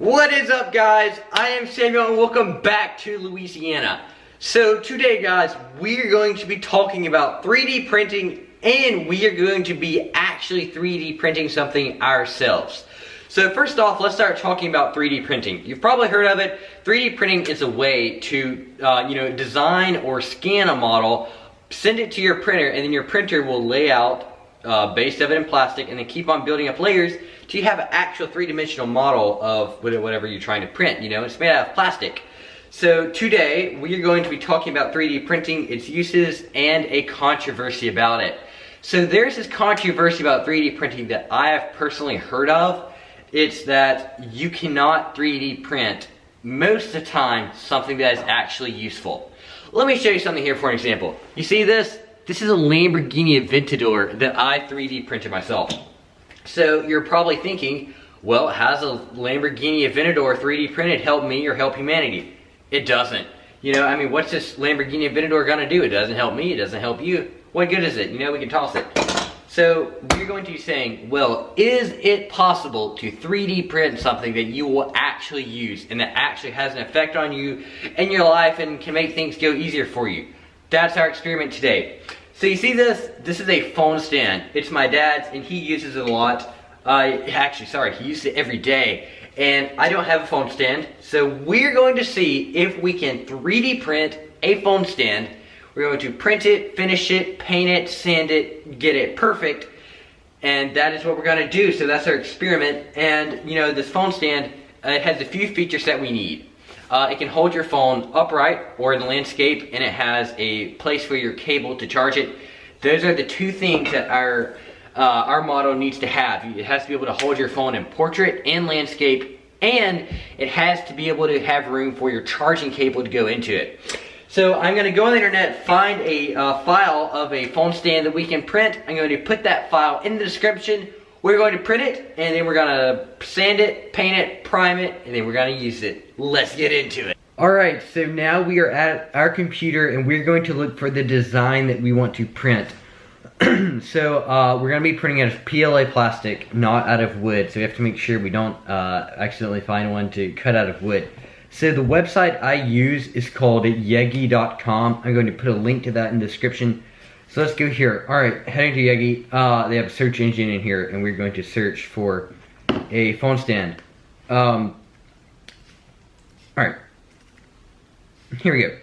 What is up, guys? I am Samuel and welcome back to Louisiana. So today, guys, we are going to be talking about 3D printing, and we are going to be actually 3D printing something ourselves. So first off, let's start talking about 3D printing. You've probably heard of it. 3D printing is a way to design or scan a model, send it to your printer, and then your printer will lay out base of it in plastic and then keep on building up layers till you have an actual three-dimensional model of whatever you're trying to print. It's made out of plastic. So today we are going to be talking about 3D printing, its uses, and a controversy about it. So there's this controversy about 3D printing that I have personally heard of. It's that you cannot 3D print most of the time something that is actually useful. Let me show you something here for an example. You see this? This is a Lamborghini Aventador that I 3D printed myself. So you're probably thinking, well, how's a Lamborghini Aventador 3D printed help me or help humanity? It doesn't. What's this Lamborghini Aventador gonna do? It doesn't help me, it doesn't help you. What good is it? We can toss it. So we're going to be saying, well, is it possible to 3D print something that you will actually use and that actually has an effect on you and your life and can make things go easier for you? That's our experiment today. So you see this? This is a phone stand. It's my dad's and he uses it a lot. He uses it every day. And I don't have a phone stand. So we're going to see if we can 3D print a phone stand. We're going to print it, finish it, paint it, sand it, get it perfect. And that is what we're going to do. So that's our experiment. And this phone stand, it has a few features that we need. It can hold your phone upright or in the landscape, and it has a place for your cable to charge it. Those are the two things that our model needs to have. It has to be able to hold your phone in portrait and landscape, and it has to be able to have room for your charging cable to go into it. So I'm going to go on the internet, find a file of a phone stand that we can print. I'm going to put that file in the description. We're going to print it, and then we're going to sand it, paint it, prime it, and then we're going to use it. Let's get into it. Alright, so now we are at our computer, and we're going to look for the design that we want to print. So we're going to be printing out of PLA plastic, not out of wood, so we have to make sure we don't accidentally find one to cut out of wood. So the website I use is called yegi.com. I'm going to put a link to that in the description. So let's go here. Alright, heading to Yegi. They have a search engine in here, and we're going to search for a phone stand. Alright. Here we go.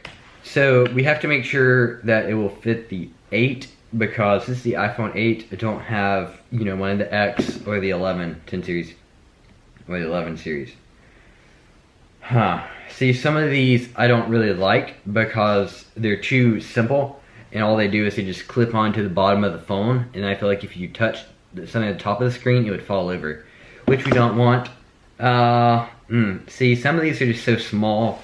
So we have to make sure that it will fit the 8, because this is the iPhone 8. I don't have, one of the X or the 10 series. Or the 11 series. See, some of these I don't really like because they're too simple. And all they do is they just clip onto the bottom of the phone, and I feel like if you touch something at the top of the screen, it would fall over, which we don't want. See, some of these are just so small.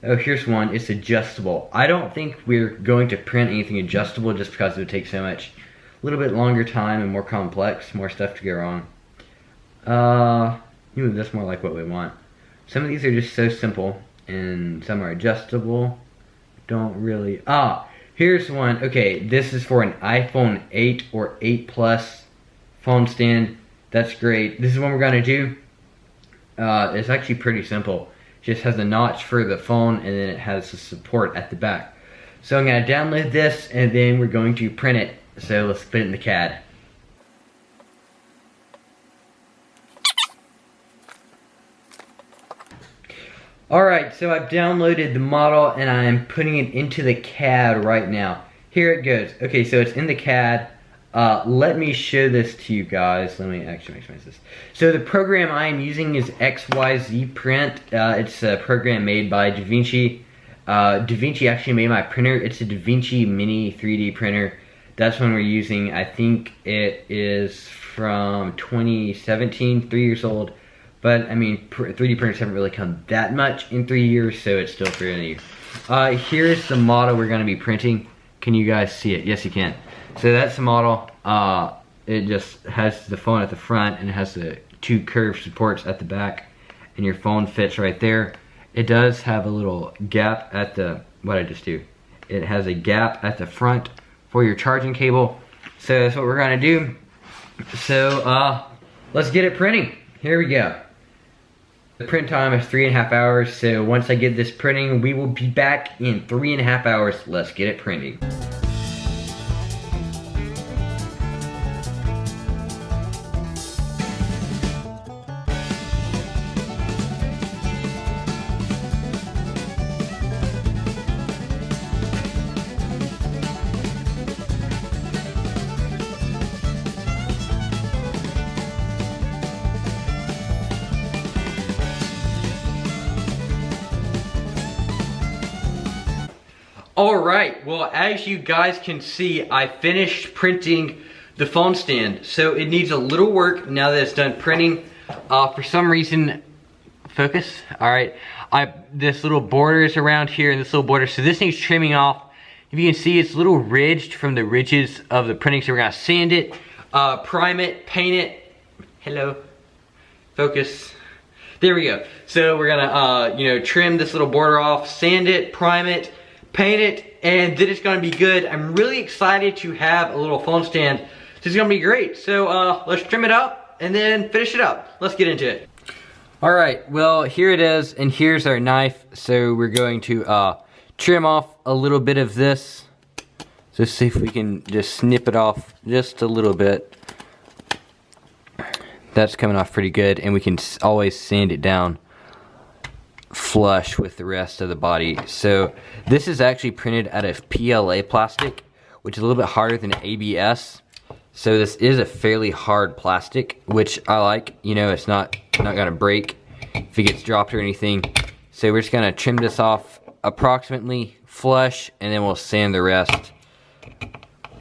Oh, here's one. It's adjustable. I don't think we're going to print anything adjustable just because it would take so much, a little bit longer time and more complex, more stuff to go wrong. That's more like what we want. Some of these are just so simple, and some are adjustable. Don't really. Here's one. Okay, this is for an iPhone 8 or 8 Plus phone stand. That's great. This is what we're going to do. It's actually pretty simple. It just has a notch for the phone, and then it has the support at the back. So I'm going to download this, and then we're going to print it. So let's put it in the CAD. Alright, so I've downloaded the model and I'm putting it into the CAD right now. Here it goes. Okay, so it's in the CAD. Let me show this to you guys. Let me actually maximize this. So the program I am using is XYZ Print. It's a program made by DaVinci. DaVinci actually made my printer. It's a DaVinci Mini 3D printer. That's one we're using. I think it is from 2017, 3 years old. But, 3D printers haven't really come that much in 3 years, so it's still pretty new. Here's the model we're going to be printing. Can you guys see it? Yes, you can. So that's the model. It just has the phone at the front, and it has the 2 curved supports at the back, and your phone fits right there. It does have a little gap at the, what did I just do? It has a gap at the front for your charging cable. So that's what we're going to do. So, let's get it printing. Here we go. The print time is 3.5 hours, so once I get this printing, we will be back in 3.5 hours. Let's get it printing. Alright, well as you guys can see, I finished printing the phone stand. So it needs a little work now that it's done printing. For some reason, focus, alright. This little border is around here and this little border, so this needs trimming off. If you can see, it's a little ridged from the ridges of the printing, so we're gonna sand it, prime it, paint it. Hello, focus. There we go. So we're gonna, trim this little border off, sand it, prime it, paint it, and then it's gonna be good. I'm really excited to have a little phone stand. This is gonna be great. So let's trim it up and then finish it up. Let's get into it. All right, well here it is, and here's our knife. So we're going to trim off a little bit of this. Just see if we can just snip it off just a little bit. That's coming off pretty good, and we can always sand it down flush with the rest of the body. So this is actually printed out of PLA plastic, which is a little bit harder than ABS. So this is a fairly hard plastic, which I like. It's not gonna break if it gets dropped or anything. So we're just gonna trim this off approximately flush, and then we'll sand the rest.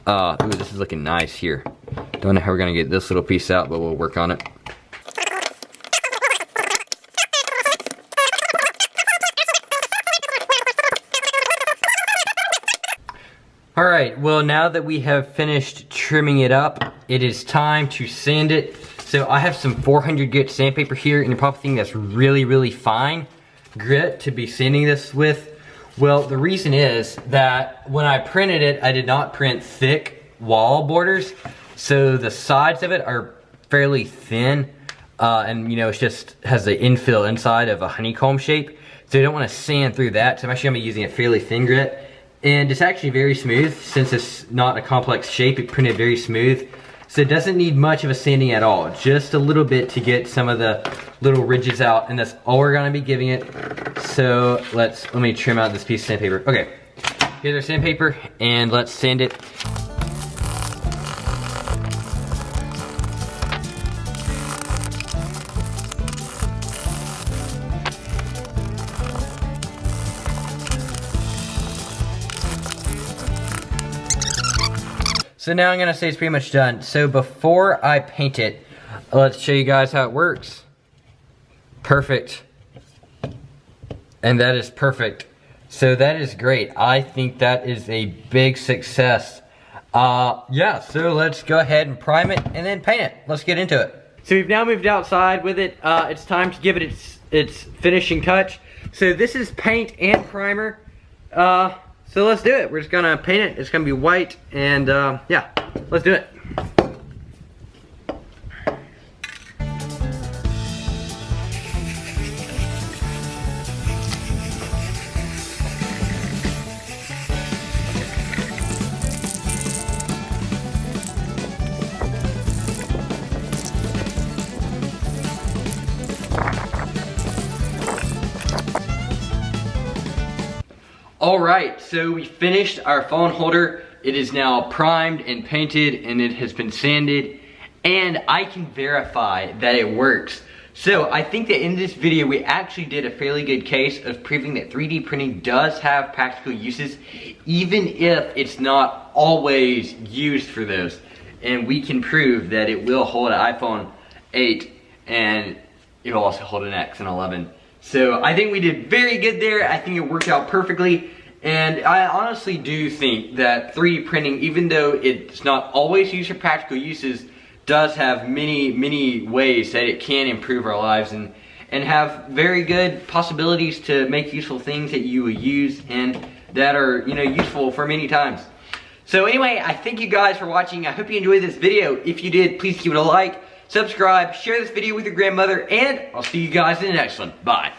Ooh, this is looking nice here. Don't know how we're gonna get this little piece out, but we'll work on it. Alright, well now that we have finished trimming it up, it is time to sand it. So I have some 400 grit sandpaper here, and you're probably thinking that's really, really fine grit to be sanding this with. Well, the reason is that when I printed it, I did not print thick wall borders. So the sides of it are fairly thin, and it just has the infill inside of a honeycomb shape. So you don't want to sand through that. So I'm actually gonna be using a fairly thin grit. And it's actually very smooth. Since it's not a complex shape, it printed very smooth. So it doesn't need much of a sanding at all. Just a little bit to get some of the little ridges out, and that's all we're gonna be giving it. So let me trim out this piece of sandpaper. Okay, here's our sandpaper, and let's sand it. So now I'm gonna say it's pretty much done. So before I paint it, let's show you guys how it works. Perfect. And that is perfect. So that is great. I think that is a big success. Yeah, so let's go ahead and prime it and then paint it. Let's get into it. So we've now moved outside with it. It's time to give it its finishing touch. So this is paint and primer. So let's do it. We're just gonna paint it. It's gonna be white, and yeah, let's do it. Alright, so we finished our phone holder. It is now primed and painted, and it has been sanded, and I can verify that it works. So I think that in this video we actually did a fairly good case of proving that 3D printing does have practical uses, even if it's not always used for those. And we can prove that it will hold an iPhone 8, and it will also hold an X and 11. So I think we did very good there. I think it worked out perfectly. And I honestly do think that 3D printing, even though it's not always used for practical uses, does have many ways that it can improve our lives and have very good possibilities to make useful things that you will use and that are, useful for many times. So anyway, I thank you guys for watching. I hope you enjoyed this video. If you did, please give it a like. subscribe, share this video with your grandmother, and I'll see you guys in the next one. Bye.